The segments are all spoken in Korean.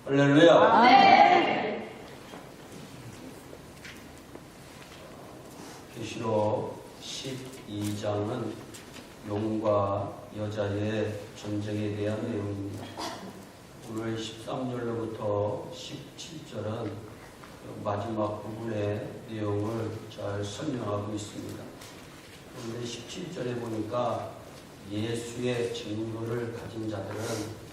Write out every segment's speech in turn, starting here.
할렐루야. 네. 계시록 12장은 용과 여자의 전쟁에 대한 내용입니다. 오늘 13절로부터 17절은 마지막 부분의 내용을 잘 설명하고 있습니다. 그런데 17절에 보니까 예수의 증거를 가진 자들은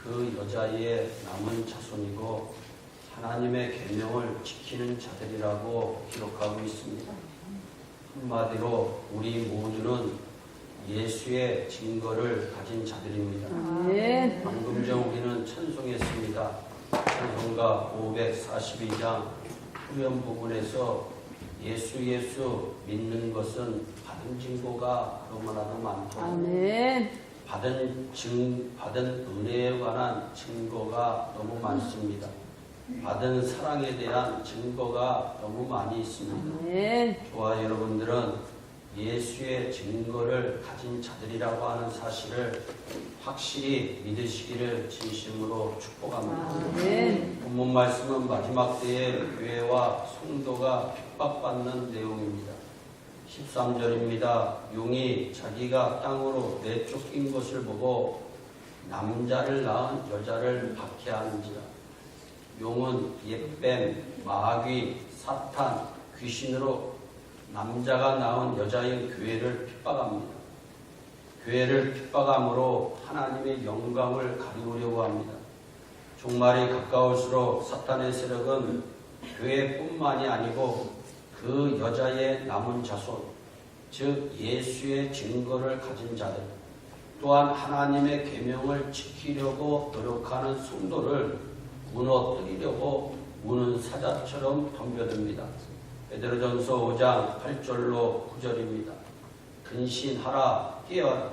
그 여자의 남은 자손이고 하나님의 계명을 지키는 자들이라고 기록하고 있습니다. 한마디로 우리 모두는 예수의 증거를 가진 자들입니다. 방금 전 우리는 찬송했습니다. 찬송가 542장 후면 부분에서 예수 믿는 것은 받은 증거가 너무나도 많고 받은 은혜에 관한 증거가 너무 많습니다. 받은 사랑에 대한 증거가 너무 많이 있습니다. 저와 여러분들은 예수의 증거를 가진 자들이라고 하는 사실을 확실히 믿으시기를 진심으로 축복합니다. 본문 말씀은 마지막 때의 교회와 성도가 핍박받는 내용입니다. 13절입니다. 용이 자기가 땅으로 내쫓긴 것을 보고 남자를 낳은 여자를 박해하는지라. 용은 옛뱀, 마귀, 사탄, 귀신으로 남자가 낳은 여자인 교회를 핍박합니다. 교회를 핍박함으로 하나님의 영광을 가리우려고 합니다. 종말이 가까울수록 사탄의 세력은 교회뿐만이 아니고 그 여자의 남은 자손, 즉 예수의 증거를 가진 자들, 또한 하나님의 계명을 지키려고 노력하는 성도를 무너뜨리려고 우는 사자처럼 덤벼듭니다. 베드로전서 5장 8절로 9절입니다. 근신하라, 깨어라.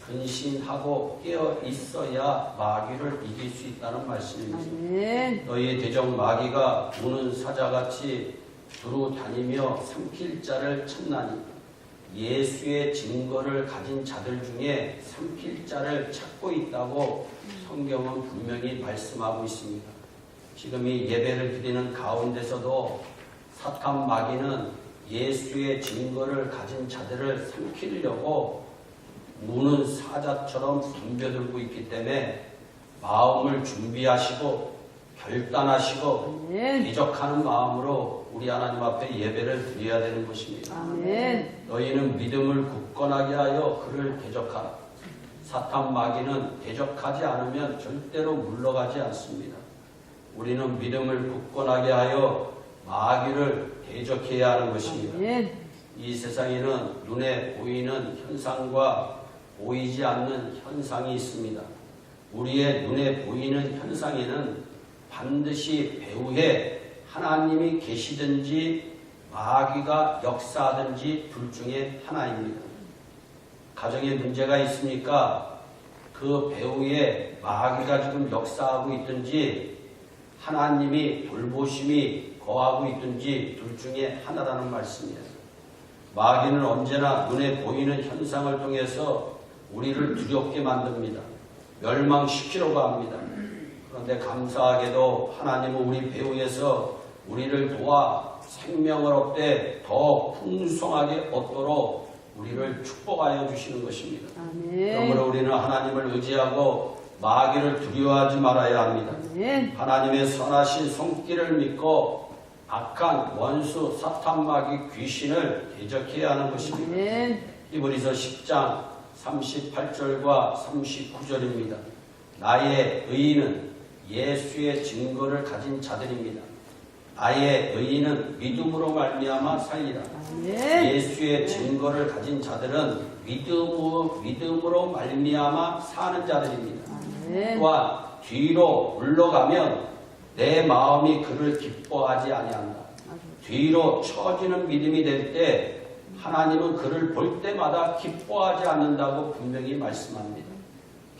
근신하고 깨어 있어야 마귀를 이길 수 있다는 말씀입니다. 너희 대적 마귀가 우는 사자같이 두루 다니며 삼킬 자를 찾나니 예수의 증거를 가진 자들 중에 삼킬 자를 찾고 있다고 성경은 분명히 말씀하고 있습니다. 지금 이 예배를 드리는 가운데서도 사탄 마귀는 예수의 증거를 가진 자들을 삼키려고 우는 사자처럼 덤벼들고 있기 때문에 마음을 준비하시고 결단하시고 대적하는 마음으로 우리 하나님 앞에 예배를 드려야 되는 것입니다. 너희는 믿음을 굳건하게 하여 그를 대적하라. 사탄 마귀는 대적하지 않으면 절대로 물러가지 않습니다. 우리는 믿음을 굳건하게 하여 마귀를 대적해야 하는 것입니다. 이 세상에는 눈에 보이는 현상과 보이지 않는 현상이 있습니다. 우리의 눈에 보이는 현상에는 반드시 배후에 하나님이 계시든지 마귀가 역사하든지 둘 중에 하나입니다. 가정에 문제가 있습니까? 그 배후에 마귀가 지금 역사하고 있든지 하나님이 돌보심이 거하고 있든지 둘 중에 하나라는 말씀이에요. 마귀는 언제나 눈에 보이는 현상을 통해서 우리를 두렵게 만듭니다. 멸망시키려고 합니다. 그런데 감사하게도 하나님은 우리 배후에서 우리를 도와 생명을 얻되 더 풍성하게 얻도록 우리를 축복하여 주시는 것입니다. 그러므로 우리는 하나님을 의지하고 마귀를 두려워하지 말아야 합니다. 하나님의 선하신 손길을 믿고 악한 원수 사탄 마귀 귀신을 대적해야 하는 것입니다. 히브리서 10장 38절과 39절입니다. 나의 의인은 예수의 증거를 가진 자들입니다. 나의 의인은 믿음으로 말미암아 살리라. 예수의 증거를 가진 자들은 믿음으로 말미암아 사는 자들입니다. 또한 뒤로 물러가면 내 마음이 그를 기뻐하지 아니한다. 뒤로 처지는 믿음이 될 때 하나님은 그를 볼 때마다 기뻐하지 않는다고 분명히 말씀합니다.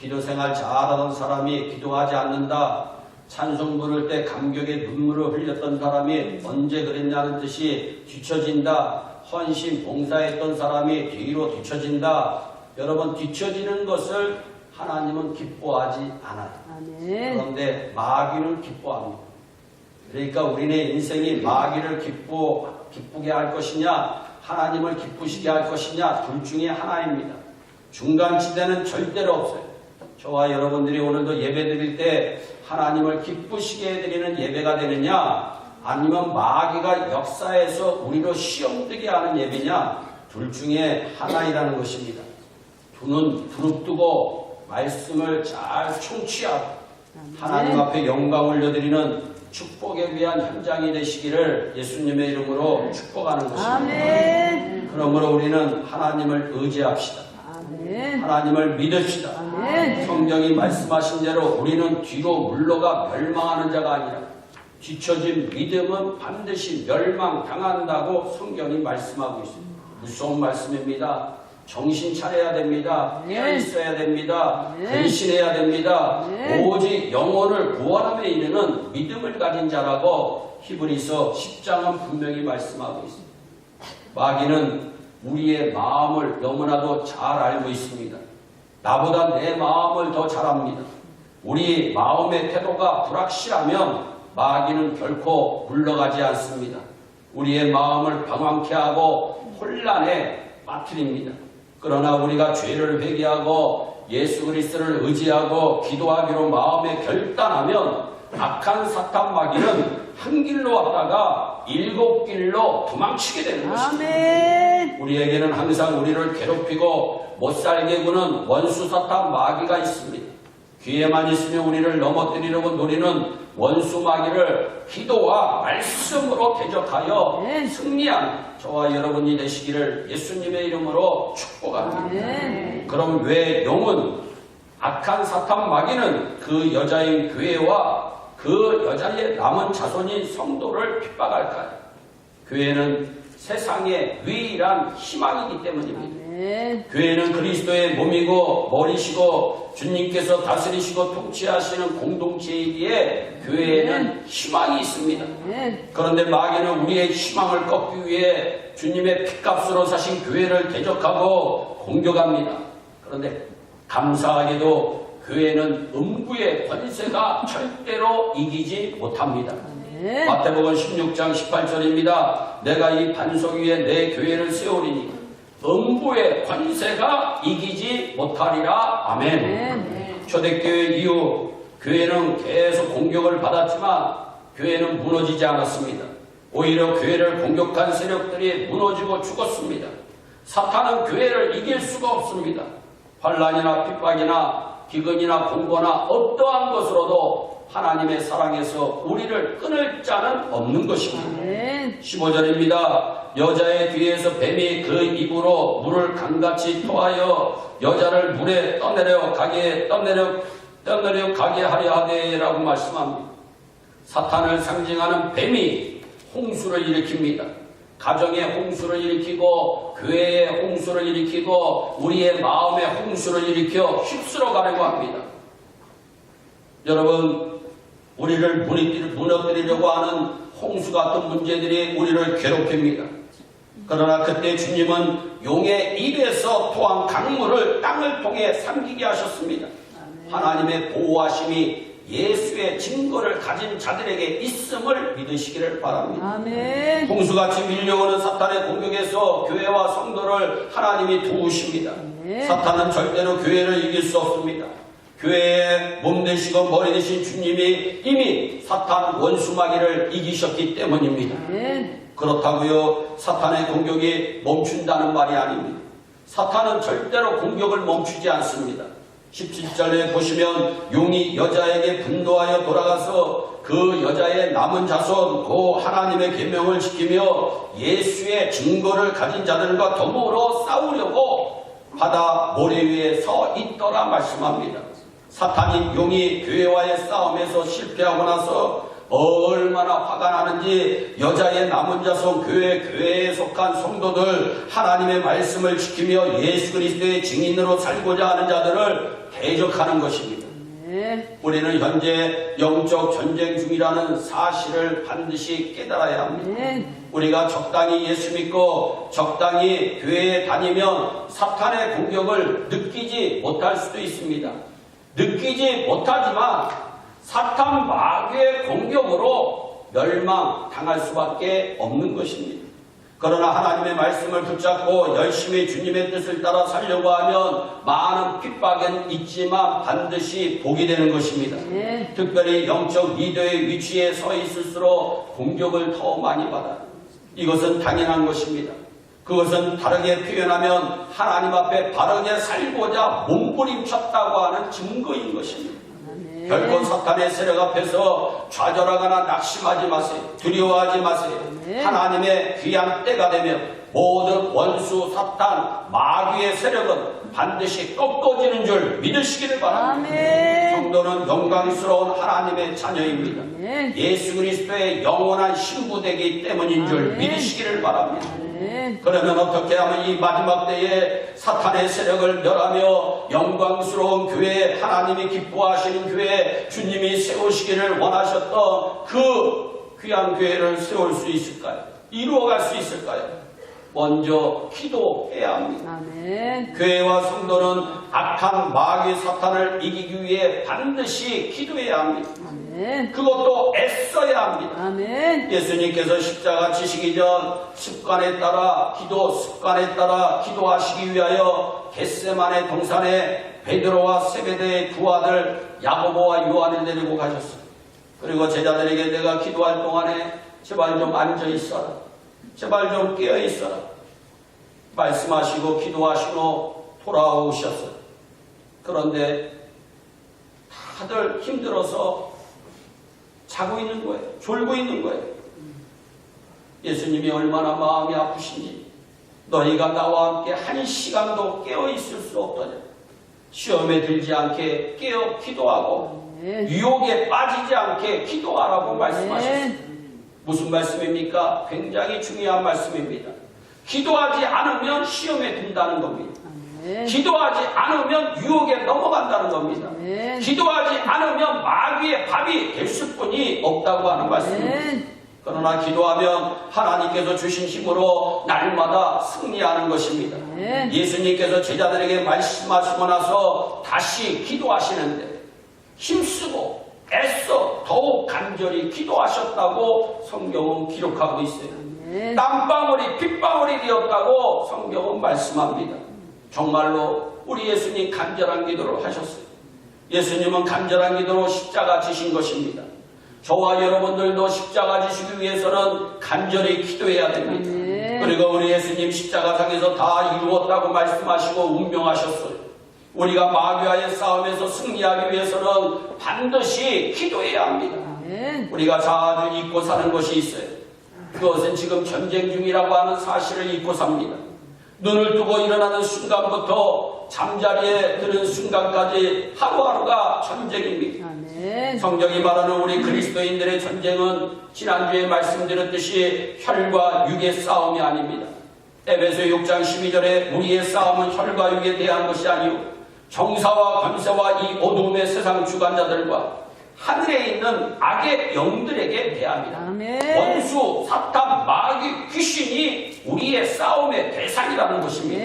기도생활 잘하던 사람이 기도하지 않는다. 찬송 부를 때 감격의 눈물을 흘렸던 사람이 언제 그랬냐는 듯이 뒤처진다. 헌신 봉사했던 사람이 뒤로 뒤처진다. 여러분, 뒤처지는 것을 하나님은 기뻐하지 않아요. 아멘. 그런데 마귀는 기뻐합니다. 그러니까 우리네 인생이 마귀를 기쁘게 할 것이냐, 하나님을 기쁘시게 할 것이냐, 둘 중에 하나입니다. 중간지대는 절대로 없어요. 저와 여러분들이 오늘도 예배 드릴 때 하나님을 기쁘시게 해드리는 예배가 되느냐, 아니면 마귀가 역사에서 우리로 시험되게 하는 예배냐, 둘 중에 하나이라는 것입니다. 두 눈 부릅뜨고 말씀을 잘 청취하고 하나님 앞에 영광 올려드리는 축복에 위한 현장이 되시기를 예수님의 이름으로 축복하는 것입니다. 아멘. 그러므로 우리는 하나님을 의지합시다. 아멘. 하나님을 믿읍시다. 아멘. 성경이 말씀하신 대로 우리는 뒤로 물러가 멸망하는 자가 아니라 뒤처진 믿음은 반드시 멸망당한다고 성경이 말씀하고 있습니다. 무서운 말씀입니다. 정신 차려야 됩니다. 깨어 있어야 됩니다. 근신해야 됩니다. 오직 영혼을 구원함에 이르는 믿음을 가진 자라고 히브리서 10장은 분명히 말씀하고 있습니다. 마귀는 우리의 마음을 너무나도 잘 알고 있습니다. 나보다 내 마음을 더 잘 압니다. 우리 마음의 태도가 불확실하면 마귀는 결코 물러가지 않습니다. 우리의 마음을 방황케 하고 혼란에 빠뜨립니다. 그러나 우리가 죄를 회개하고 예수 그리스도를 의지하고 기도하기로 마음에 결단하면 악한 사탄 마귀는 한 길로 왔다가 7길로 도망치게 되는 것입니다. 아멘. 우리에게는 항상 우리를 괴롭히고 못살게 구는 원수 사탄 마귀가 있습니다. 기회만 있으면 우리를 넘어뜨리려고 노리는 원수 마귀를 기도와 말씀으로 대적하여 승리한 저와 여러분이 되시기를 예수님의 이름으로 축복합니다. 그럼 왜 영은 악한 사탄 마귀는 그 여자인 교회와 그 여자의 남은 자손인 성도를 핍박할까요? 교회는 세상의 유일한 희망이기 때문입니다. 교회는 그리스도의 몸이고 머리시고 주님께서 다스리시고 통치하시는 공동체이기에 교회에는 희망이 있습니다. 그런데 마귀는 우리의 희망을 꺾기 위해 주님의 핏값으로 사신 교회를 대적하고 공격합니다. 그런데 감사하게도 교회는 음부의 권세가 절대로 이기지 못합니다. 마태복음 16장 18절입니다. 내가 이 반석 위에 내 교회를 세우리니 음부의 권세가 이기지 못하리라. 아멘. 초대교회 이후 교회는 계속 공격을 받았지만 교회는 무너지지 않았습니다. 오히려 교회를 공격한 세력들이 무너지고 죽었습니다. 사탄은 교회를 이길 수가 없습니다. 환난이나 핍박이나 기근이나 공고나 어떠한 것으로도 하나님의 사랑에서 우리를 끊을 자는 없는 것입니다. 15절입니다. 여자의 뒤에서 뱀이 그 입으로 물을 강같이 토하여 여자를 물에 떠내려 가게 하려 하되라고 말씀합니다. 사탄을 상징하는 뱀이 홍수를 일으킵니다. 가정의 홍수를 일으키고 교회의 홍수를 일으키고 우리의 마음의 홍수를 일으켜 휩쓸어 가려고 합니다. 여러분, 우리를 무너뜨리려고 하는 홍수 같은 문제들이 우리를 괴롭힙니다. 그러나 그때 주님은 용의 입에서 토한 강물을 땅을 통해 삼키게 하셨습니다. 하나님의 보호하심이 예수의 증거를 가진 자들에게 있음을 믿으시기를 바랍니다. 아멘. 홍수같이 밀려오는 사탄의 공격에서 교회와 성도를 하나님이 도우십니다. 사탄은 절대로 교회를 이길 수 없습니다. 교회의 몸 되시고 머리 되신 주님이 이미 사탄 원수마귀를 이기셨기 때문입니다. 그렇다고요, 사탄의 공격이 멈춘다는 말이 아닙니다. 사탄은 절대로 공격을 멈추지 않습니다. 17절에 보시면 용이 여자에게 분노하여 돌아가서 그 여자의 남은 자손 또 하나님의 계명을 지키며 예수의 증거를 가진 자들과 더불어 싸우려고 바다 모래 위에 서 있더라 말씀합니다. 사탄이 용이 교회와의 싸움에서 실패하고 나서 얼마나 화가 나는지 여자의 남은 자손 교회에 속한 성도들 하나님의 말씀을 지키며 예수 그리스도의 증인으로 살고자 하는 자들을 대적하는 것입니다. 아멘. 우리는 현재 영적 전쟁 중이라는 사실을 반드시 깨달아야 합니다. 아멘. 우리가 적당히 예수 믿고 적당히 교회에 다니면 사탄의 공격을 느끼지 못할 수도 있습니다. 느끼지 못하지만 사탄 마귀의 공격으로 멸망당할 수밖에 없는 것입니다. 그러나 하나님의 말씀을 붙잡고 열심히 주님의 뜻을 따라 살려고 하면 많은 핍박은 있지만 반드시 복이 되는 것입니다. 네. 특별히 영적 리더의 위치에 서 있을수록 공격을 더 많이 받아요. 이것은 당연한 것입니다. 그것은 다르게 표현하면 하나님 앞에 바르게 살고자 몸부림쳤다고 하는 증거인 것입니다. 아멘. 결코 사탄의 세력 앞에서 좌절하거나 낙심하지 마세요. 두려워하지 마세요. 네. 하나님의 귀한 때가 되면 모든 원수 사탄 마귀의 세력은 반드시 꺾어지는 줄 믿으시기를 바랍니다. 아멘. 성도는 영광스러운 하나님의 자녀입니다. 아멘. 예수 그리스도의 영원한 신부되기 때문인 줄 아멘. 믿으시기를 바랍니다. 아멘. 그러면 어떻게 하면 이 마지막 때에 사탄의 세력을 멸하며 영광스러운 교회, 하나님이 기뻐하시는 교회, 주님이 세우시기를 원하셨던 그 귀한 교회를 세울 수 있을까요? 이루어갈 수 있을까요? 먼저 기도해야 합니다. 아멘. 교회와 성도는 악한 마귀 사탄을 이기기 위해 반드시 기도해야 합니다. 아멘. 그것도 애써야 합니다. 아멘. 예수님께서 십자가 지시기 전 습관에 따라 기도하시기 위하여 겟세마네 동산에 베드로와 세베대의 두 아들 야고보와 요한을 데리고 가셨어요. 그리고 제자들에게 내가 기도할 동안에 제발 좀 앉아 있어라. 제발 좀 깨어 있어라. 말씀하시고 기도하시고 돌아오셨어요. 그런데 다들 힘들어서 자고 있는 거예요. 졸고 있는 거예요. 예수님이 얼마나 마음이 아프신지 너희가 나와 함께 한 시간도 깨어 있을 수 없더냐. 시험에 들지 않게 깨어 기도하고 유혹에 빠지지 않게 기도하라고 말씀하셨어요. 무슨 말씀입니까? 굉장히 중요한 말씀입니다. 기도하지 않으면 시험에 든다는 겁니다. 기도하지 않으면 유혹에 넘어간다는 겁니다. 기도하지 않으면 마귀의 밥이 될 수뿐이 없다고 하는 말씀입니다. 그러나 기도하면 하나님께서 주신 힘으로 날마다 승리하는 것입니다. 예수님께서 제자들에게 말씀하시고 나서 다시 기도하시는데 힘쓰고 애써 더욱 간절히 기도하셨다고 성경은 기록하고 있어요. 땀방울이 핏방울이 되었다고 성경은 말씀합니다. 정말로 우리 예수님 간절한 기도를 하셨어요. 예수님은 간절한 기도로 십자가 지신 것입니다. 저와 여러분들도 십자가 지시기 위해서는 간절히 기도해야 됩니다. 그리고 우리 예수님 십자가상에서 다 이루었다고 말씀하시고 운명하셨어요. 우리가 마귀와의 싸움에서 승리하기 위해서는 반드시 기도해야 합니다. 우리가 자주 잊고 사는 것이 있어요. 그것은 지금 전쟁 중이라고 하는 사실을 잊고 삽니다. 눈을 뜨고 일어나는 순간부터 잠자리에 드는 순간까지 하루하루가 전쟁입니다. 성경이 말하는 우리 그리스도인들의 전쟁은 지난주에 말씀드렸듯이 혈과 육의 싸움이 아닙니다. 에베소 6장 12절에 우리의 싸움은 혈과 육에 대한 것이 아니요 정사와 권세와 이 어둠의 세상 주관자들과 하늘에 있는 악의 영들에게 대합니다. 원수, 사탄, 마귀, 귀신이 우리의 싸움의 대상이라는 것입니다.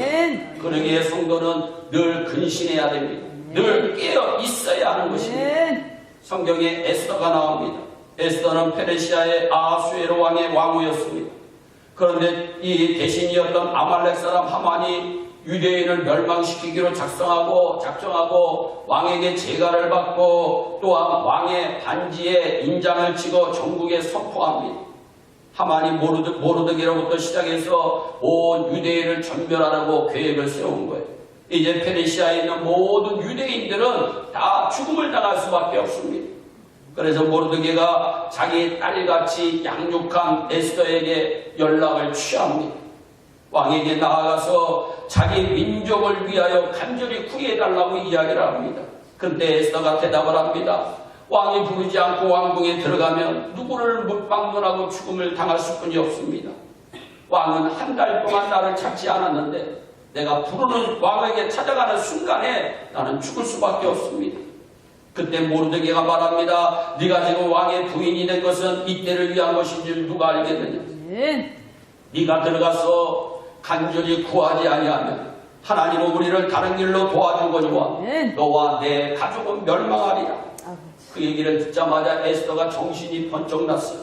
그러기에 성도는 늘 근신해야 됩니다. 늘 깨어 있어야 하는 것입니다. 성경에 에스더가 나옵니다. 에스더는 페르시아의 아하수에로 왕의 왕후였습니다. 그런데 이 대신이었던 아말렉 사람 하만이 유대인을 멸망시키기로 작정하고 왕에게 제가를 받고 또한 왕의 반지에 인장을 찍어 전국에 선포합니다. 하만이 모르드게로부터 시작해서 온 유대인을 전멸하라고 계획을 세운 거예요. 이제 페르시아에 있는 모든 유대인들은 다 죽음을 당할 수밖에 없습니다. 그래서 모르드게가 자기 딸같이 양육한 에스더에게 연락을 취합니다. 왕에게 나아가서 자기 민족을 위하여 간절히 구해달라고 이야기를 합니다. 그런데 에스더가 대답을 합니다. 왕이 부르지 않고 왕궁에 들어가면 누구를 못방문하고 죽음을 당할 수뿐이 없습니다. 왕은 한 달 동안 나를 찾지 않았는데 내가 부르는 왕에게 찾아가는 순간에 나는 죽을 수밖에 없습니다. 그때 모르드게가 말합니다. 네가 지금 왕의 부인이 된 것은 이때를 위한 것인 줄 누가 알겠느냐. 아멘. 네가 들어가서 간절히 구하지 아니하면 하나님은 우리를 다른 길로 도와주거니와 아멘. 너와 내 가족은 멸망하리라. 아버지. 그 얘기를 듣자마자 에스더가 정신이 번쩍 났어요.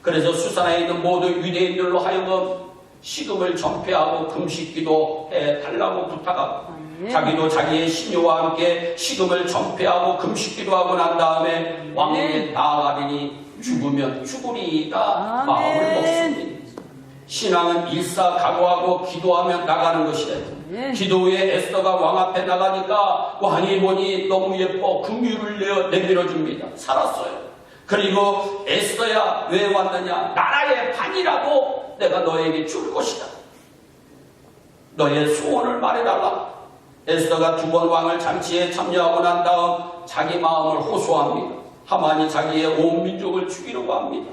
그래서 수산에 있는 모든 유대인들로 하여금 식음을 전폐하고 금식기도 해달라고 부탁하고 자기도 자기의 시녀와 함께 식음을 전폐하고 금식기도 하고 난 다음에 왕에게 나아가리니 죽으면 죽으리가 마음을 먹습니다. 신앙은 일사각오하고 기도하며 나가는 것이래. 기도 후에 에스더가 왕 앞에 나가니까 왕이 보니 너무 예뻐 긍휼을 내밀어줍니다. 살았어요. 그리고 에스더야 왜 왔느냐. 나라의 반이라도 내가 너에게 줄 것이다. 너의 소원을 말해달라. 에스더가 두 번 왕을 잔치에 참여하고 난 다음 자기 마음을 호소합니다. 하만이 자기의 온 민족을 죽이려고 합니다.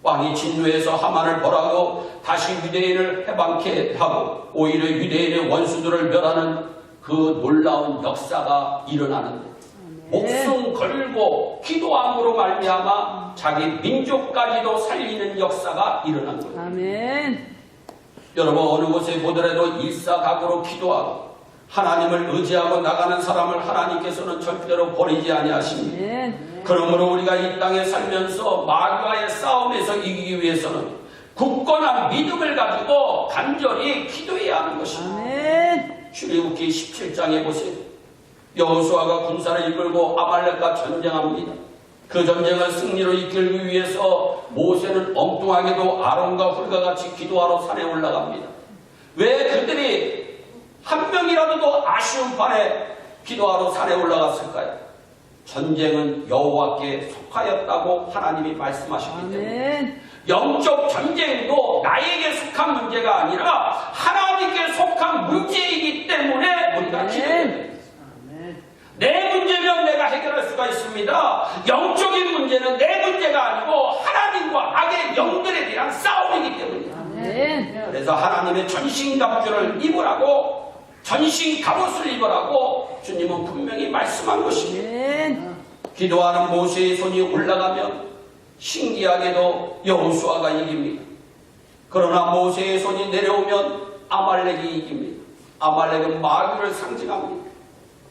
왕이 진노해서 하만을 벌하고 다시 유대인을 해방케 하고 오히려 유대인의 원수들을 멸하는 그 놀라운 역사가 일어나는데 목숨 걸고 기도함으로 말미암아 자기 민족까지도 살리는 역사가 일어난 거예요. 아멘. 여러분 어느 곳에 보더라도 일사각오로 기도하고 하나님을 의지하고 나가는 사람을 하나님께서는 절대로 버리지 아니하십니다. 아멘. 그러므로 우리가 이 땅에 살면서 마귀와의 싸움에서 이기기 위해서는 굳건한 믿음을 가지고 간절히 기도해야 하는 것입니다. 아멘. 출애굽기 17장에 보세요. 여호수아가 군사를 이끌고 아말렉과 전쟁합니다. 그 전쟁을 승리로 이끌기 위해서 모세는 엉뚱하게도 아론과 훌과 같이 기도하러 산에 올라갑니다. 왜 그들이 한 명이라도 아쉬운 판에 기도하러 산에 올라갔을까요? 전쟁은 여호와께 속하였다고 하나님이 말씀하셨기 때문에 아멘. 영적 전쟁도 나에게 속한 문제가 아니라 하나님께 속한 문제이기 때문에 우리가 기도해야 됩니다. 내 문제면 내가 해결할 수가 있습니다. 영적인 문제는 내 문제가 아니고 하나님과 악의 영들에 대한 싸움이기 때문입니다. 아멘. 그래서 하나님의 전신갑주를 입으라고 전신 갑옷을 입으라고 주님은 분명히 말씀한 것입니다. 아멘. 기도하는 모세의 손이 올라가면 신기하게도 여호수아가 이깁니다. 그러나 모세의 손이 내려오면 아말렉이 이깁니다. 아말렉은 마귀를 상징합니다.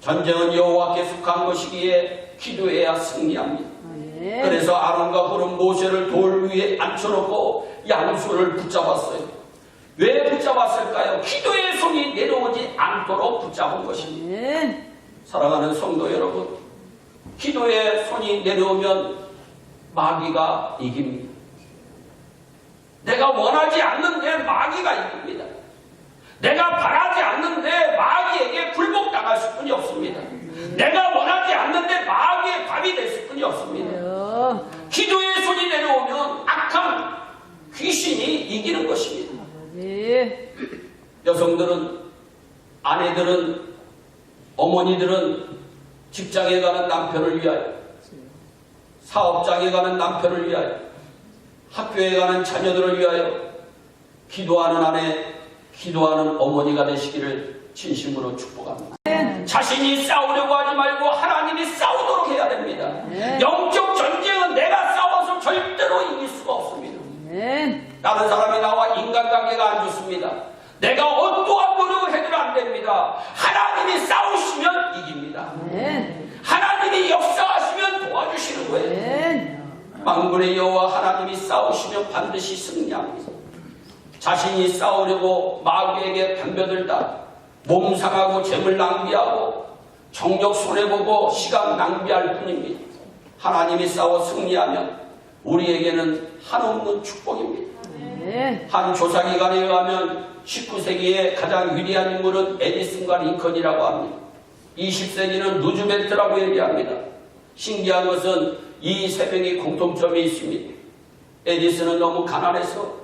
전쟁은 여호와께 속한 것이기에 기도해야 승리합니다. 아멘. 그래서 아론과 훌은 모세를 돌 위에 앉혀놓고 양손을 붙잡았어요. 왜 붙잡았을까요? 기도의 손이 내려오지 않도록 붙잡은 것입니다. 아멘. 사랑하는 성도 여러분, 기도의 손이 내려오면 마귀가 이깁니다. 내가 원하지 않는데 마귀가 이깁니다. 내가 바라지 않는데 마귀에게 굴복당할 수뿐이 없습니다. 내가 원하지 않는데 마귀의 밥이 될 수뿐이 없습니다. 기도의 손이 내려오면 악한 귀신이 이기는 것입니다. 아버지. 여성들은, 아내들은, 어머니들은 직장에 가는 남편을 위하여, 사업장에 가는 남편을 위하여, 학교에 가는 자녀들을 위하여 기도하는 아내, 기도하는 어머니가 되시기를 진심으로 축복합니다. 자신이 싸우려고 하지 말고 하나님이 싸우도록 해야 됩니다. 영적 전쟁은 내가 싸워서 절대로 이길 수가 없습니다. 다른 사람이 나와 인간관계가 안 좋습니다. 내가 어떠한 노력을 해도 안 됩니다. 하나님이 싸우시면 이깁니다. 하나님이 역사하시면 도와주시는 거예요. 만군의 여호와 하나님이 싸우시면 반드시 승리합니다. 자신이 싸우려고 마귀에게 덤벼들다 몸 상하고 재물 낭비하고 정력 손해보고 시간 낭비할 뿐입니다. 하나님이 싸워 승리하면 우리에게는 한없는 축복입니다. 한 조사기관에 의하면 19세기의 가장 위대한 인물은 에디슨과 링컨이라고 합니다. 20세기는 루즈벨트라고 얘기합니다. 신기한 것은 이 세 명이 공통점이 있습니다. 에디슨은 너무 가난해서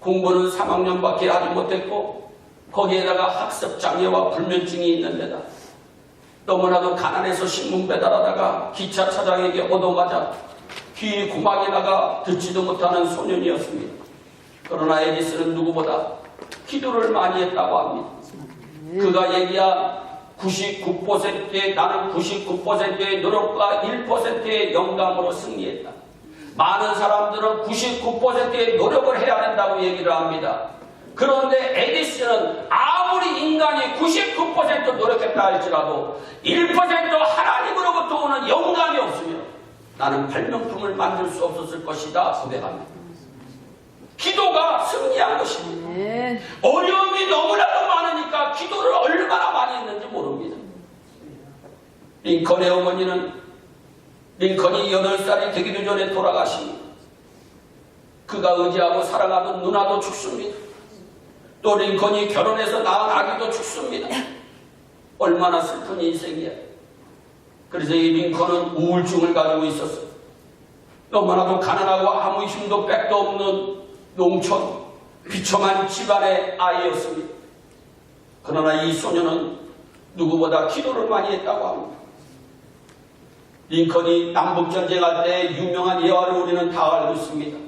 공부는 3학년밖에 하지 못했고 거기에다가 학습장애와 불면증이 있는 데다 너무나도 가난해서 신문 배달하다가 기차 차장에게 얻어맞아 귀 고막에다가 듣지도 못하는 소년이었습니다. 그러나 에디슨은 누구보다 기도를 많이 했다고 합니다. 그가 얘기한 나는 99%의 노력과 1%의 영감으로 승리했다. 많은 사람들은 99%의 노력을 해야 된다고 얘기를 합니다. 그런데 에디슨은 아무리 인간이 99% 노력했다 할지라도 1% 하나님으로부터 오는 영감이 없으면 나는 발명품을 만들 수 없었을 것이다 고백합니다. 기도가 승리한 것입니다. 아멘. 어려움이 너무나도 많으니까 기도를 얼마나 많이 했는지 모릅니다. 링컨의 어머니는 링컨이 8살이 되기도 전에 돌아가십니다. 그가 의지하고 살아가던 누나도 죽습니다. 또 링컨이 결혼해서 낳은 아기도 죽습니다. 얼마나 슬픈 인생이야. 그래서 이 링컨은 우울증을 가지고 있었어요. 너무나도 가난하고 아무 힘도 백도 없는 농촌 비참한 집안의 아이였습니다. 그러나 이 소녀는 누구보다 기도를 많이 했다고 합니다. 링컨이 남북전쟁할 때 유명한 예화를 우리는 다 알고 있습니다.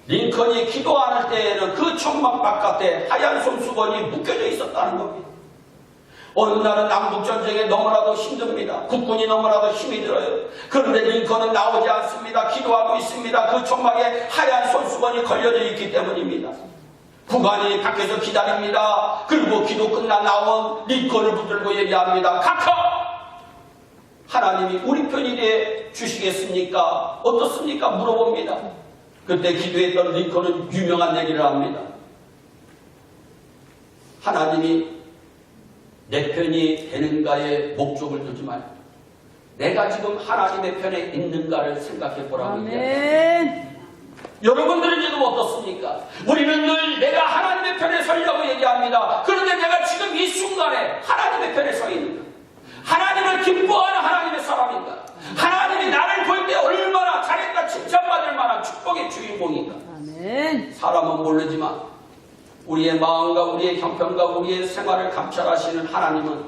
링컨이 기도 안 할 때에는 그 천막 바깥에 하얀 손수건이 묶여져 있었다는 겁니다. 어느 날은 남북전쟁에 너무나도 힘듭니다. 국군이 너무나도 힘이 들어요. 그런데 링컨은 나오지 않습니다. 기도하고 있습니다. 그 천막에 하얀 손수건이 걸려져 있기 때문입니다. 부관이 밖에서 기다립니다. 그리고 기도 끝나 나온 링컨을 붙들고 얘기합니다. 카카! 하나님이 우리 편이 돼 주시겠습니까? 어떻습니까? 물어봅니다. 그때 기도했던 링컨은 유명한 얘기를 합니다. 하나님이 내 편이 되는가에 목적을 두지 말고 내가 지금 하나님의 편에 있는가를 생각해 보라고 얘기합니다. 여러분들은 지금 어떻습니까? 우리는 늘 내가 하나님의 편에 서려고 얘기합니다. 그런데 내가 지금 이 순간에 하나님의 편에 서 있는가? 하나님을 기뻐하는 하나님의 사람인가? 하나님이 나를 볼 때 얼마나 잘했다 칭찬받을 만한 축복의 주인공인가? 아멘. 사람은 모르지만 우리의 마음과 우리의 형편과 우리의 생활을 감찰하시는 하나님은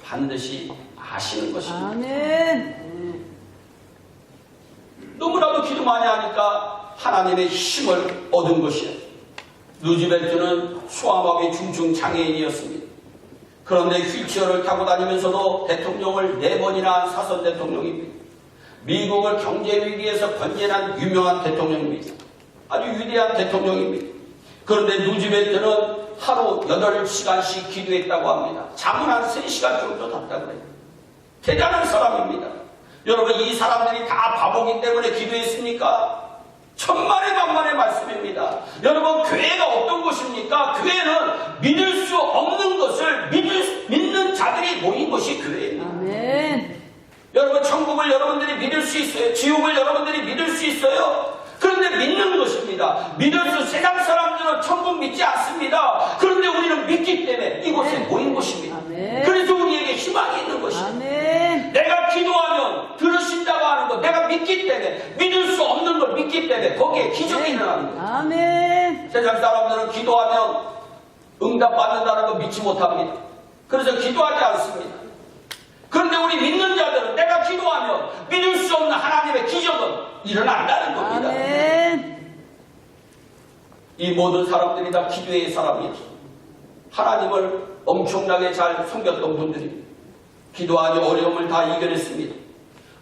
반드시 아시는 것입니다. 아멘. 너무나도 기도 많이 하니까 하나님의 힘을 얻은 것이에요. 루즈벨트는 소아마비 중증 장애인이었습니다. 그런데 휠체어를 타고 다니면서도 대통령을 4번이나 한 사선 대통령입니다. 미국을 경제 위기에서 건져낸 유명한 대통령입니다. 아주 위대한 대통령입니다. 그런데 루즈벨트는 하루 8시간씩 기도했다고 합니다. 잠은 한 3시간 정도 잤다고 해요. 대단한 사람입니다. 여러분, 이 사람들이 다 바보기 때문에 기도했습니까? 천만의 만만의 말씀입니다. 여러분, 교회가 어떤 곳입니까? 교회는 믿을 수 없는 것을 믿는 자들이 모인 것이 교회입니다. 아멘. 여러분, 천국을 여러분들이 믿을 수 있어요? 지옥을 여러분들이 믿을 수 있어요? 그런데 믿는 것입니다. 세상 사람들은 천국 믿지 않습니다. 그런데 우리는 믿기 때문에 이곳에 모인 것입니다. 아멘. 그래서 우리에게 희망이 있는 것입니다. 아멘. 내가 기도하면 들으신다고 하는 것, 내가 믿기 때문에, 믿을 수 없는 걸 믿기 때문에 거기에 기적이 일어나는 거예요. 아멘. 세상 사람들은 기도하면 응답받는다는 거 믿지 못합니다. 그래서 기도하지 않습니다. 그런데 우리 믿는 자들은 내가 기도하면 믿을 수 없는 하나님의 기적은 일어난다는 겁니다. 아멘. 이 모든 사람들이 다 기도의 사람이에요. 하나님을 엄청나게 잘 섬겼던 분들이 기도하니 어려움을 다 이겨냈습니다.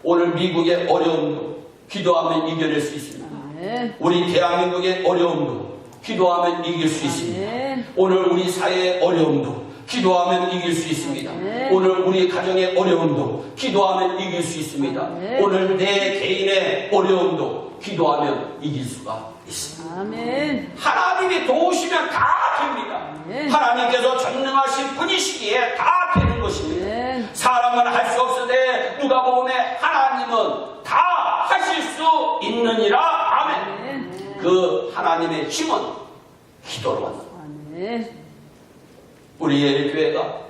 오늘 미국의 어려움도 기도하면 이겨낼 수 있습니다. 아멘. 우리 대한민국의 어려움도 기도하면 이길 수 있습니다. 아멘. 오늘 우리 사회의 어려움도 기도하면 이길 수 있습니다. 아멘. 오늘 우리 가정의 어려움도 기도하면 이길 수 있습니다. 아멘. 오늘 내 개인의 어려움도 기도하면 이길 수가 있습니다. 아멘. 하나님이 도우시면 다 됩니다. 아멘. 하나님께서 전능하신 분이시기에 다 되는 것입니다. 아멘. 사람은 할 수 없으되 누가복음에 하나님은 다 하실 수 있느니라. 아멘. 아멘. 그 하나님의 힘은 기도로 왔다. 아멘. 우리의 교회가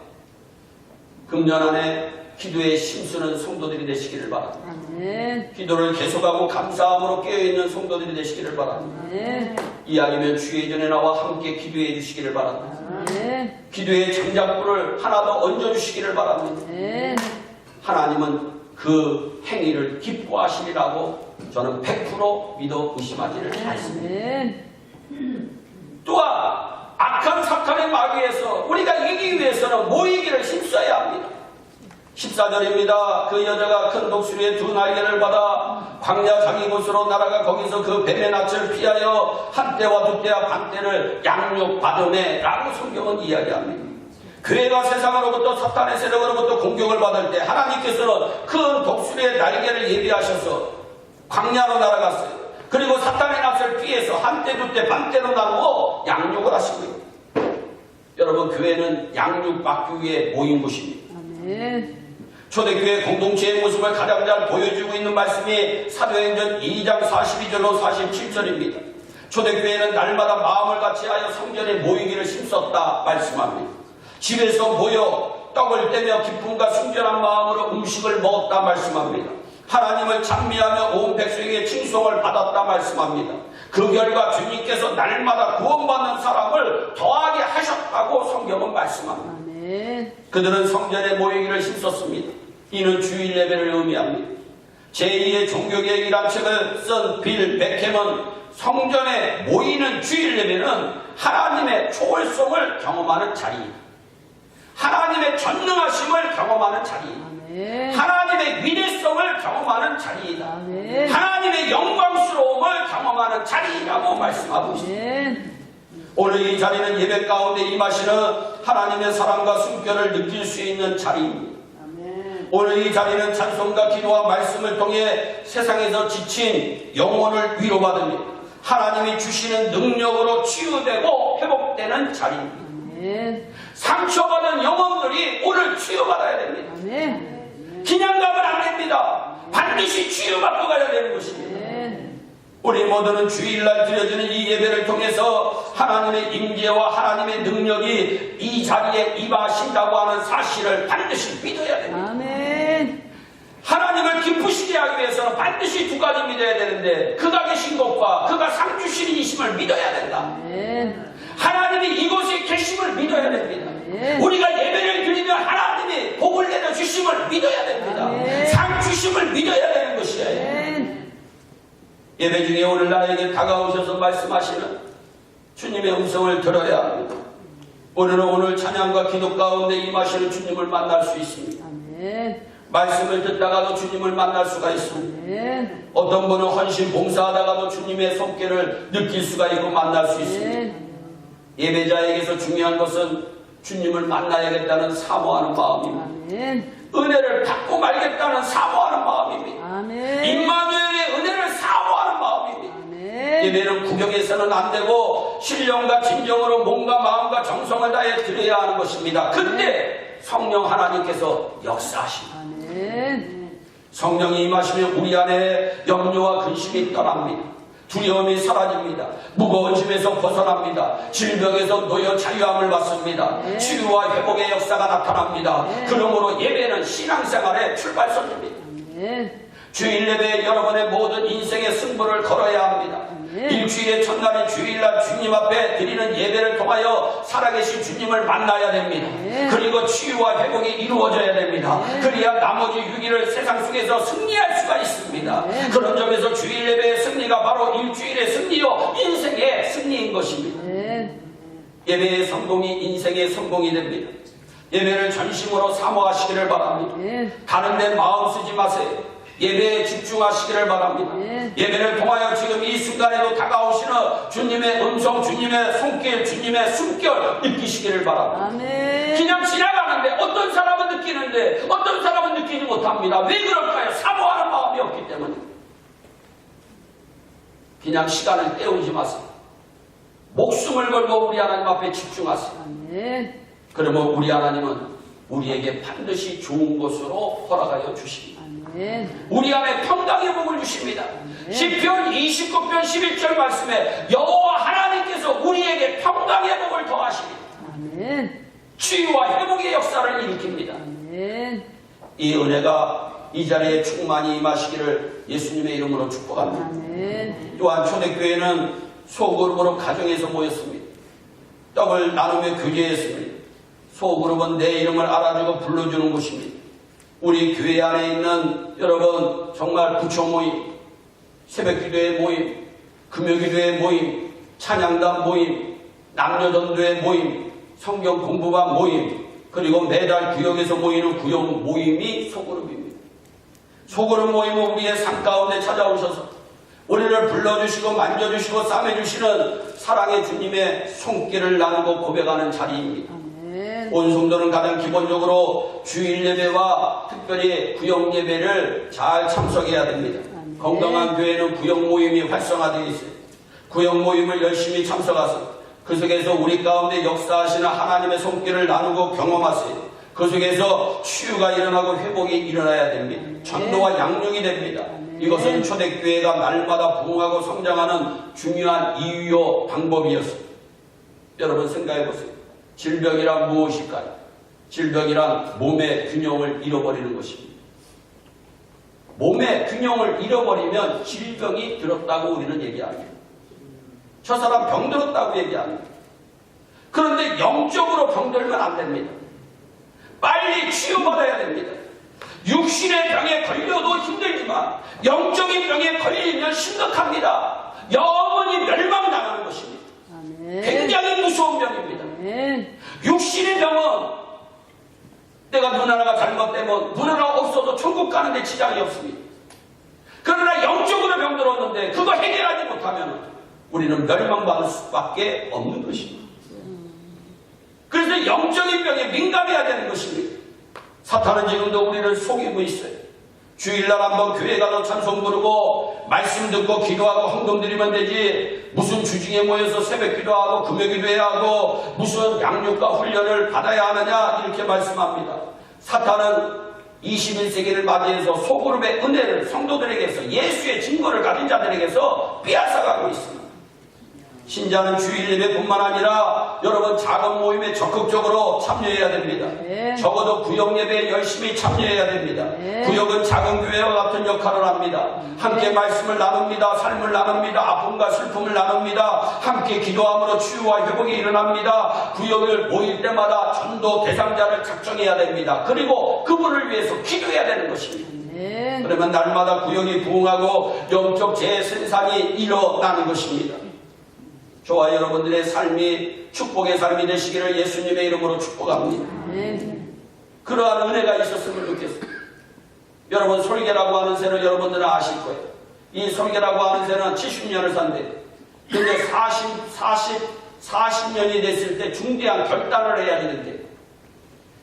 금년 안에 기도에 힘쓰는 성도들이 되시기를 바랍니다. 아멘. 기도를 계속하고 감사함으로 깨어있는 성도들이 되시기를 바랍니다. 아멘. 이왕이면 주의 전에 나와 함께 기도해 주시기를 바랍니다. 아멘. 기도의 장작불을 하나 더 얹어주시기를 바랍니다. 아멘. 하나님은 그 행위를 기뻐하시리라고 저는 100% 믿어 의심하지를 않습니다. 아멘. 또한 악한 사탄의 마귀에서 우리가 이기기 위해서는 모이기를 힘써야 합니다. 14절입니다. 그 여자가 큰 독수리의 두 날개를 받아 광야 자기 곳으로 날아가 거기서 그 뱀의 낯을 피하여 한때와 두때와 반때를 양육받으매 라고 성경은 이야기합니다. 교회가 세상으로부터 사탄의 세력으로부터 공격을 받을 때 하나님께서는 큰 독수리의 날개를 예비하셔서 광야로 날아갔어요. 그리고 사탄의 낯을 피해서 한때 두때 반때로 나누어 양육을 하시고요. 여러분, 교회는 양육받기 위해 모인 곳입니다. 아멘. 초대교회 공동체의 모습을 가장 잘 보여주고 있는 말씀이 사도행전 2장 42절로 47절입니다. 초대교회는 날마다 마음을 같이하여 성전에 모이기를 힘썼다 말씀합니다. 집에서 모여 떡을 떼며 기쁨과 순전한 마음으로 음식을 먹었다 말씀합니다. 하나님을 찬미하며 온 백성에게 칭송을 받았다 말씀합니다. 그 결과 주님께서 날마다 구원받는 사람을 더하게 하셨다고 성경은 말씀합니다. 아멘. 그들은 성전에 모이기를 힘썼습니다. 이는 주일 예배를 의미합니다. 제2의 종교개혁이란 책을 쓴 빌 베켐은 성전에 모이는 주일 예배는 하나님의 초월성을 경험하는 자리입니다. 하나님의 전능하심을 경험하는 자리입니다. 아멘. 하나님의 위대성을 경험하는 자리이다. 아멘. 하나님의 영광스러움을 경험하는 자리라고 말씀하고 있습니다. 아멘. 오늘 이 자리는 예배 가운데 임하시는 하나님의 사랑과 숨결을 느낄 수 있는 자리입니다. 오늘 이 자리는 찬송과 기도와 말씀을 통해 세상에서 지친 영혼을 위로받으며 하나님이 주시는 능력으로 치유되고 회복되는 자리입니다. 아멘. 상처받은 영혼들이 오늘 치유받아야 됩니다. 아멘. 그냥 가면 안 됩니다. 반드시 치유받고 가야 되는 것입니다. 아멘. 우리 모두는 주일날 드려지는 이 예배를 통해서 하나님의 임재와 하나님의 능력이 이 자리에 임하신다고 하는 사실을 반드시 믿어야 됩니다. 아멘. 하나님을 기쁘시게 하기 위해서는 반드시 두 가지 믿어야 되는데, 그가 계신 것과 그가 상 주시는 이심을 믿어야 된다. 아멘. 하나님이 이곳에 계심을 믿어야 됩니다. 아멘. 우리가 예배를 드리면 하나님이 복을 내려 주심을 믿어야 됩니다. 아멘. 상 주심을 믿어야 되는 것이에요. 아멘. 예배 중에 오늘 나에게 다가오셔서 말씀하시는 주님의 음성을 들어야 합니다. 우리는 오늘 찬양과 기도 가운데 임하시는 주님을 만날 수 있습니다. 아멘. 말씀을 듣다가도 주님을 만날 수가 있습니다. 아멘. 어떤 분은 헌신 봉사하다가도 주님의 손길을 느낄 수가 있고 만날 수 있습니다. 아멘. 예배자에게서 중요한 것은 주님을 만나야겠다는 사모하는 마음입니다. 아멘. 은혜를 받고 말겠다는 사모하는 마음입니다. 아멘. 임마누엘의 은혜를 사모하는 마음입니다. 아멘. 예배는 구경해서는 안 되고 신령과 진정으로 몸과 마음과 정성을 다해 드려야 하는 것입니다. 근데 성령 하나님께서 역사하십니다. 아멘. 성령이 임하시면 우리 안에 염려와 근심이 떠납니다. 두려움이 사라집니다. 무거운 짐에서 벗어납니다. 질병에서 놓여 자유함을 받습니다. 네. 치유와 회복의 역사가 나타납니다. 네. 그러므로 예배는 신앙생활의 출발선입니다. 아멘. 주일 예배에 여러분의 모든 인생의 승부를 걸어야 합니다. 네. 일주일의 첫날인 주일날 주님 앞에 드리는 예배를 통하여 살아계신 주님을 만나야 됩니다. 네. 그리고 치유와 회복이 이루어져야 됩니다. 네. 그래야 나머지 6일을 세상 속에서 승리할 수가 있습니다. 네. 그런 점에서 주일 예배의 승리가 바로 일주일의 승리요 인생의 승리인 것입니다. 네. 예배의 성공이 인생의 성공이 됩니다. 예배를 전심으로 사모하시기를 바랍니다. 네. 다른 데 마음 쓰지 마세요. 예배에 집중하시기를 바랍니다. 네. 예배를 통하여 지금 이 순간에도 다가오시는 주님의 음성, 주님의 손길, 주님의 숨결 느끼시기를 바랍니다. 아멘. 그냥 지나가는데 어떤 사람은 느끼는데 어떤 사람은 느끼지 못합니다. 왜 그럴까요? 사모하는 마음이 없기 때문에. 그냥 시간을 때우지 마세요. 목숨을 걸고 우리 하나님 앞에 집중하세요. 아멘. 그러면 우리 하나님은 우리에게 반드시 좋은 것으로 허락하여 주십니다. 아멘. 우리 안에 평강의 복을 주십니다. 네. 시편 29편 11절 말씀에 여호와 하나님께서 우리에게 평강의 복을 더하십니다. 아멘. 치유와 회복의 역사를 일으킵니다. 아멘. 이 은혜가 이 자리에 충만히 임하시기를 예수님의 이름으로 축복합니다. 아멘. 또한 초대교회는 소그룹으로 가정에서 모였습니다. 떡을 나누며 교제했습니다. 소그룹은 내 이름을 알아주고 불러주는 곳입니다. 우리 교회 안에 있는 여러분 정말 부처 모임, 새벽기도의 모임, 금요기도의 모임, 찬양단 모임, 남녀전도의 모임, 성경 공부반 모임, 그리고 매달 구역에서 모이는 구역 모임이 소그룹입니다. 소그룹 모임은 우리의 삶 가운데 찾아오셔서 우리를 불러주시고 만져주시고 싸매주시는 사랑의 주님의 손길을 나누고 고백하는 자리입니다. 아멘. 온 성도는 가장 기본적으로 주일 예배와 특별히 구역 예배를 잘 참석해야 됩니다. 아멘. 건강한 교회는 구역 모임이 활성화되어 있어요. 구역 모임을 열심히 참석하세요. 그 속에서 우리 가운데 역사하시는 하나님의 손길을 나누고 경험하세요. 그 속에서 치유가 일어나고 회복이 일어나야 됩니다. 전도와 양육이 됩니다. 이것은 초대교회가 날마다 부흥하고 성장하는 중요한 이유요 방법이었습니다. 여러분 생각해 보세요. 질병이란 무엇일까요? 질병이란 몸의 균형을 잃어버리는 것입니다. 몸의 균형을 잃어버리면 질병이 들었다고 우리는 얘기합니다. 저 사람 병들었다고 얘기합니다. 그런데 영적으로 병들면 안 됩니다. 빨리 치유받아야 됩니다. 육신의 병에 걸려도 힘들지만 영적인 병에 걸리면 심각합니다. 영원히 멸망당하는 것입니다. 아멘. 굉장히 무서운 병입니다. 아멘. 육신의 병은 내가 눈 하나가 잘못되면 눈 하나 없어도 천국 가는데 지장이 없습니다. 그러나 영적으로 병들었는데 그거 해결하지 못하면 우리는 멸망받을 수밖에 없는 것입니다. 그래서 영적인 병에 민감해야 되는 것입니다. 사탄은 지금도 우리를 속이고 있어요. 주일날 한번 교회 가서 찬송 부르고 말씀 듣고 기도하고 헌금 드리면 되지, 무슨 주중에 모여서 새벽 기도하고 금요 기도해야 하고 무슨 양육과 훈련을 받아야 하느냐 이렇게 말씀합니다. 사탄은 21세기를 맞이해서 소그룹의 은혜를 성도들에게서 예수의 증거를 가진 자들에게서 빼앗아가고 있습니다. 신자는 주일 예배뿐만 아니라 여러분 작은 모임에 적극적으로 참여해야 됩니다. 네. 적어도 구역 예배에 열심히 참여해야 됩니다. 네. 구역은 작은 교회와 같은 역할을 합니다. 함께 말씀을 나눕니다. 삶을 나눕니다. 아픔과 슬픔을 나눕니다. 함께 기도함으로 치유와 회복이 일어납니다. 구역을 모일 때마다 전도 대상자를 작정해야 됩니다. 그리고 그분을 위해서 기도해야 되는 것입니다. 아멘. 그러면 날마다 구역이 부흥하고 영적 재생산이 일어나는 것입니다. 저와 여러분들의 삶이 축복의 삶이 되시기를 예수님의 이름으로 축복합니다. 아멘. 그러한 은혜가 있었으면 좋겠습니다. 여러분 설계라고 하는 새는 여러분들은 아실 거예요. 이 설계라고 하는 새는 70년을 산대요. 근데 40년이 됐을 때 중대한 결단을 해야 되는데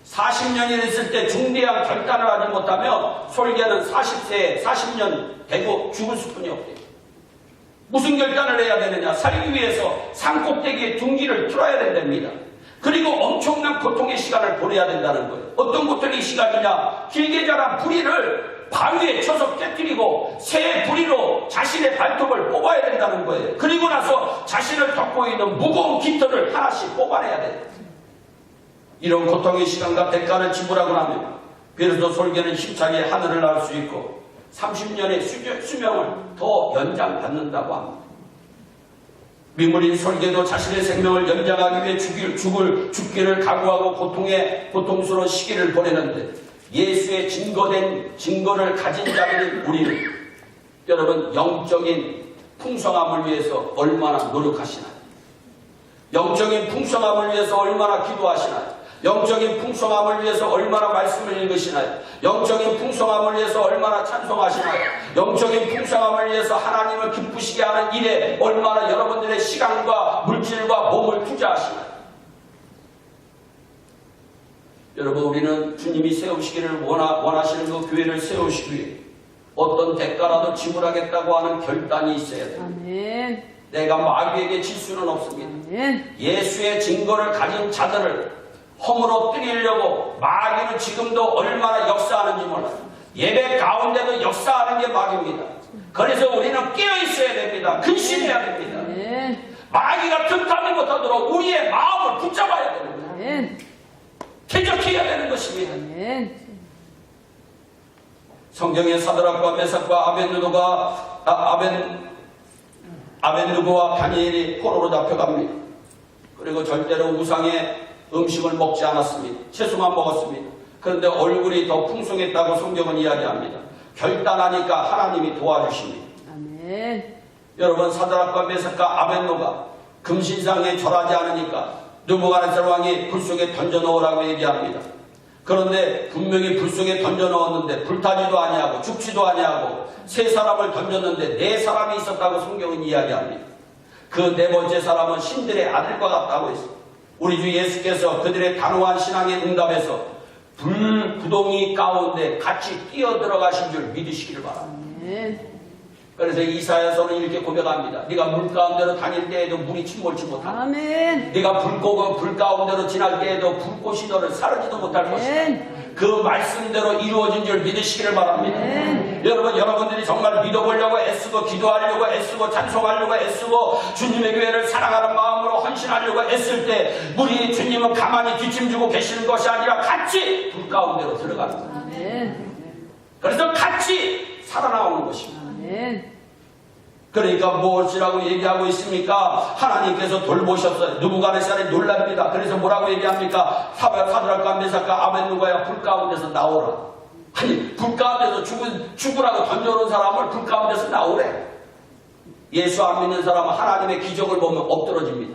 40년이 됐을 때 중대한 결단을 하지 못하면 설계는 40세에 40년 되고 죽을 수뿐이 없대요. 무슨 결단을 해야 되느냐? 살기 위해서 산꼭대기에 둥지를 틀어야 된답니다. 그리고 엄청난 고통의 시간을 보내야 된다는 거예요. 어떤 고통의 시간이냐? 길게 자란 부리를 바위에 쳐서 깨뜨리고 새 부리로 자신의 발톱을 뽑아야 된다는 거예요. 그리고 나서 자신을 덮고 있는 무거운 깃털을 하나씩 뽑아내야 돼요. 이런 고통의 시간과 대가를 지불하고 나면 비로소 설계는 힘차게 하늘을 날 수 있고 30년의 수명을 더 연장받는다고 합니다. 미물인 설계도 자신의 생명을 연장하기 위해 죽기를 각오하고 고통스러운 시기를 보내는데 예수의 증거를 가진 자들인 우리는 여러분 영적인 풍성함을 위해서 얼마나 노력하시나요? 영적인 풍성함을 위해서 얼마나 기도하시나요? 영적인 풍성함을 위해서 얼마나 말씀을 읽으시나요? 영적인 풍성함을 위해서 얼마나 찬송하시나요? 영적인 풍성함을 위해서 하나님을 기쁘시게 하는 일에 얼마나 여러분들의 시간과 물질과 몸을 투자하시나요? 여러분 우리는 주님이 세우시기를 원하시는 그 교회를 세우시기 위해 어떤 대가라도 지불하겠다고 하는 결단이 있어야 됩니다. 아멘. 내가 마귀에게 질 수는 없습니다. 아멘. 예수의 증거를 가진 자들을 허물어 뜨리려고 마귀는 지금도 얼마나 역사하는지 몰라요. 예배 가운데도 역사하는 게 마귀입니다. 그래서 우리는 깨어있어야 됩니다. 근신해야 됩니다. 아멘. 마귀가 틈타지 못하도록 우리의 마음을 붙잡아야 됩니다. 아멘. 대적해야 되는 것입니다. 아멘. 성경의 사드락과 메삭과 아벤누고와 다니엘이 포로로 잡혀갑니다. 그리고 절대로 우상의 음식을 먹지 않았습니다. 채소만 먹었습니다. 그런데 얼굴이 더 풍성했다고 성경은 이야기합니다. 결단하니까 하나님이 도와주십니다. 아멘. 여러분 사드락과 메삭과 아벤노가 금신상에 절하지 않으니까 느부갓네살 왕이 불 속에 던져 넣으라고 얘기합니다. 그런데 분명히 불 속에 던져 넣었는데 불타지도 아니하고 죽지도 아니하고 세 사람을 던졌는데 네 사람이 있었다고 성경은 이야기합니다. 그 네 번째 사람은 신들의 아들과 같다고 했습니다. 우리 주 예수께서 그들의 단호한 신앙에 응답해서 불구덩이 가운데 같이 뛰어들어가신 줄 믿으시기를 바랍니다. 아멘. 그래서 이사야서는 이렇게 고백합니다. 네가 물 가운데로 다닐 때에도 물이 침몰치 못한다. 아멘. 네가 불 가운데로 지날 때에도 불꽃이 너를 사르지도 못할 것이다. 그 말씀대로 이루어진 줄 믿으시기를 바랍니다. 여러분, 여러분들이 정말 믿어보려고 애쓰고 기도하려고 애쓰고 찬송하려고 애쓰고 주님의 교회를 사랑하는 마음으로 헌신하려고 애쓸 때 우리 주님은 가만히 뒷짐지고 계시는 것이 아니라 같이 불 가운데로 들어가는 거예요. 아멘. 그래서 같이 살아나오는 것입니다. 아멘. 그러니까 무엇이라고 얘기하고 있습니까? 하나님께서 돌보셨어요. 느부갓네살이 놀랍니다. 그래서 뭐라고 얘기합니까? 사드락과 메삭과 아벳느고야 불 가운데서 나오라. 아니, 불 가운데서 죽으라고 던져놓은 사람을 불 가운데서 나오래. 예수 안 믿는 사람은 하나님의 기적을 보면 엎드러집니다.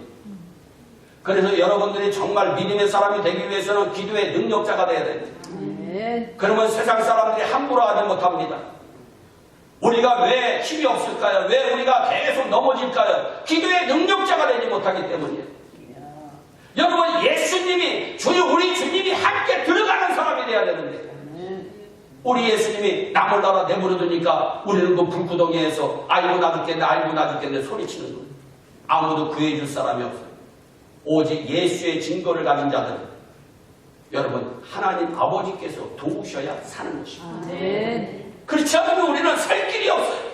그래서 여러분들이 정말 믿음의 사람이 되기 위해서는 기도의 능력자가 되어야 됩니다. 아멘. 그러면 세상 사람들이 함부로 하지 못합니다. 우리가 왜 힘이 없을까요? 왜 우리가 계속 넘어질까요? 기도의 능력자가 되지 못하기 때문이에요. 여러분, 예수님이, 우리 주님이 함께 들어가는 사람이 돼야 되는데, 우리 예수님이 나 몰라라 내버려 두니까 우리는 그 불구덩이에서 아이고 나 죽겠네 소리치는 거예요. 아무도 구해줄 사람이 없어요. 오직 예수의 증거를 가진 자들은 여러분, 하나님 아버지께서 도우셔야 사는 것입니다. 아멘. 그렇지 않으면 우리는 살 길이 없어요.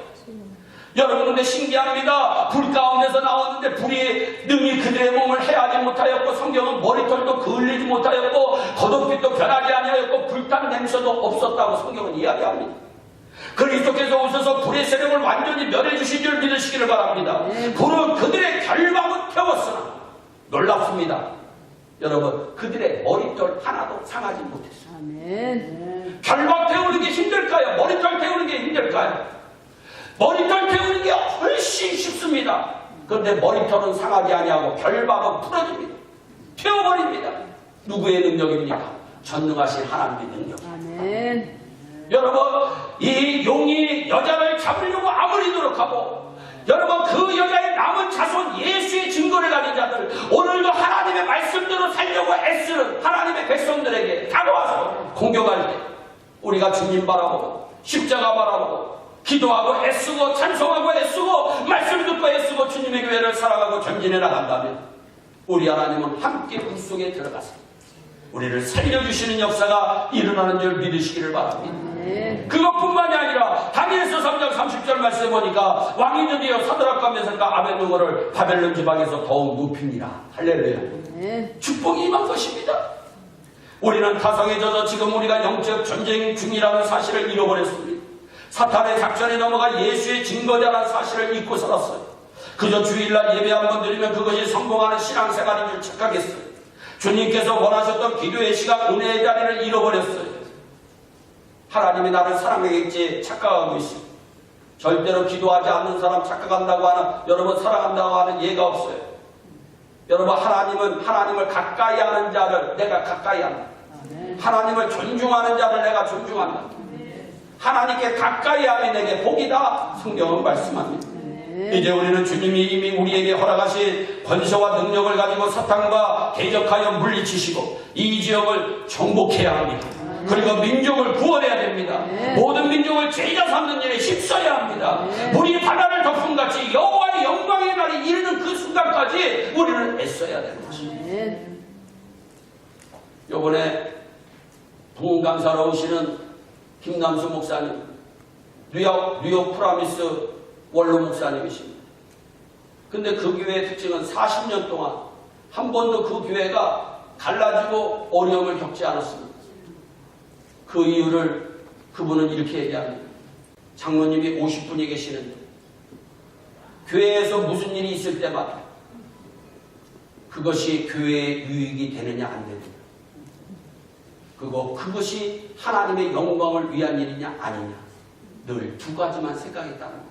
여러분, 근데 신기합니다. 불 가운데서 나왔는데 불이 능히 그들의 몸을 해하지 못하였고 성경은 머리털도 그을리지 못하였고 겉옷빛도 변하지 아니하였고 불탄 냄새도 없었다고 성경은 이야기합니다. 그리스도께서 오셔서 불의 세력을 완전히 멸해주신 줄 믿으시기를 바랍니다. 불은 그들의 결박은 태웠으나 놀랍습니다. 여러분, 그들의 머리털 하나도 상하지 못했어요. 아멘. 결박 태우는 게 힘들까요? 머리털 태우는 게 힘들까요? 머리털 태우는 게 훨씬 쉽습니다. 그런데 머리털은 상하지 아니하고 결박은 풀어집니다. 태워버립니다. 누구의 능력입니까? 전능하신 하나님의 능력. 아멘. 여러분, 이 용이 여자를 잡으려고 아무리 노력하고 여러분, 그 여자의 남은 자손 예수의 증거를 가진 자들, 오늘도 하나님의 말씀대로 살려고 애쓰는 하나님의 백성들에게 다가와서 공격할 때 우리가 주님 바라보고 십자가 바라보고 기도하고 애쓰고 찬송하고 애쓰고 말씀 듣고 애쓰고 주님의 교회를 사랑하고 전진해 나간다면 우리 하나님은 함께 불 속에 들어가서 우리를 살려주시는 역사가 일어나는 줄 믿으시기를 바랍니다. 그것뿐만이 아니라 다니엘서 3장 30절 말씀해 보니까 왕이 드디어 사드락과 메삭과 아벳느고를 바벨론 지방에서 더욱 높입니다. 할렐루야. 축복이 임한 것입니다. 우리는 타성에 젖어 지금 우리가 영적 전쟁 중이라는 사실을 잃어버렸습니다. 사탄의 작전에 넘어가 예수의 증거자라는 사실을 잊고 살았어요. 그저 주일날 예배 한번 드리면 그것이 성공하는 신앙생활인 줄 착각했어요. 주님께서 원하셨던 기도의 시간, 은혜의 자리를 잃어버렸어요. 하나님이 나를 사랑하겠지 착각하고 있습니다. 절대로 기도하지 않는 사람 착각한다고 하는, 여러분 사랑한다고 하는 예가 없어요. 여러분, 하나님은 하나님을 가까이 하는 자를 내가 가까이 한다. 하나님을 존중하는 자를 내가 존중한다. 하나님께 가까이 함이 내게 복이다. 성경은 말씀합니다. 이제 우리는 주님이 이미 우리에게 허락하신 권세와 능력을 가지고 사탄과 대적하여 물리치시고 이 지역을 정복해야 합니다. 그리고 민족을 구원해야 됩니다. 모든 민족을 제자 삼는 일에 힘써야 합니다. 우리 바다를 덮음같이 여호와의 영광의 날이 이르는 그 순간까지 우리는 애써야 되는 것입니다. 요번에 부흥강사로 오시는 김남수 목사님, 뉴욕 프라미스 원로 목사님이십니다. 근데 그 교회의 특징은 40년 동안 한 번도 그 교회가 갈라지고 어려움을 겪지 않았습니다. 그 이유를 그분은 이렇게 얘기합니다. 장로님이 50분이 계시는데 교회에서 무슨 일이 있을 때마다 그것이 교회의 유익이 되느냐 안 되느냐, 그것이 하나님의 영광을 위한 일이냐 아니냐, 늘 두 가지만 생각했다는 거예요.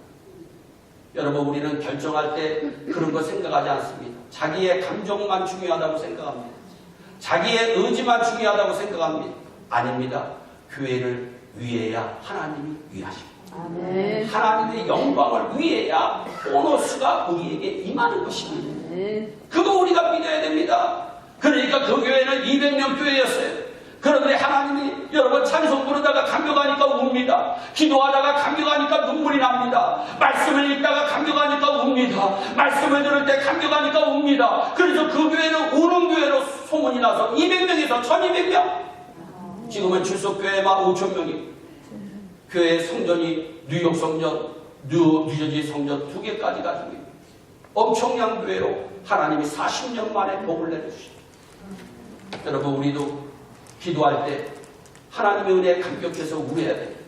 여러분, 우리는 결정할 때 그런 거 생각하지 않습니다. 자기의 감정만 중요하다고 생각합니다. 자기의 의지만 중요하다고 생각합니다. 아닙니다. 교회를 위해야 하나님이 위하십니다. 아멘. 하나님의 영광을 위해야 보너스가 우리에게 임하는 것입니다. 아멘. 그거 우리가 믿어야 됩니다. 그러니까 그 교회는 200명 교회였어요. 그런데 하나님이 여러분 찬송 부르다가 감격하니까 웁니다. 기도하다가 감격하니까 눈물이 납니다. 말씀을 읽다가 감격하니까 웁니다. 말씀을 들을 때 감격하니까 웁니다. 그래서 그 교회는 우는 교회로 소문이 나서 200명에서 1200명. 지금은 출석교회만 5000명이. 교회 성전이 뉴욕 성전, 뉴저지 성전 2개까지 가지고 있는 엄청난 교회로 하나님이 40년 만에 복을 내려주십니다. 여러분, 우리도 기도할 때 하나님의 은혜에 감격해서 울어야 됩니다.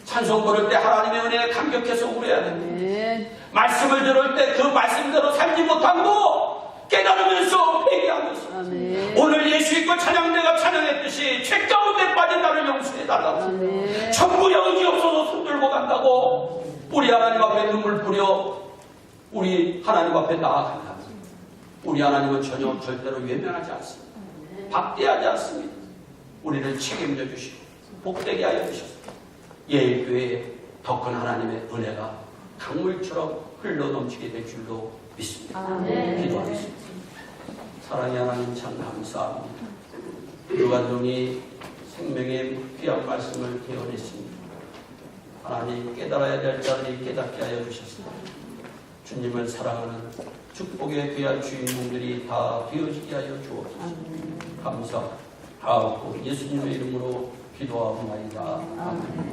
찬송 부를 때 하나님의 은혜에 감격해서 울어야 됩니다. 아멘. 말씀을 들을 때 그 말씀대로 살지 못하고 깨달으면서 회개하면서 아멘. 오늘 예수 있고 찬양대가 찬양했듯이 죄 가운데 빠진 나를 용서해달라고 아멘. 천국에 의지 없어서 손들고 간다고 우리 하나님 앞에 눈물 뿌려 우리 하나님 앞에 나아간다고. 우리 하나님은 전혀 절대로 외면하지 않습니다. 박대하지 않습니다. 우리를 책임져 주시고 복되게 하여 주셨습니다. 예일교회에 더 큰 하나님의 은혜가 강물처럼 흘러넘치게 될 줄로 믿습니다. 아멘. 기도하겠습니다. 사랑의 하나님 참 감사합니다. 유관종이 생명의 귀한 말씀을 개원했습니다. 하나님 깨달아야 될 자들이 깨닫게 하여 주셨습니다. 주님을 사랑하는 축복의 귀한 주인공들이 다 되어지게 하여 주옵소서. 감사하고 예수님의 이름으로 기도하옵나이다. 아멘.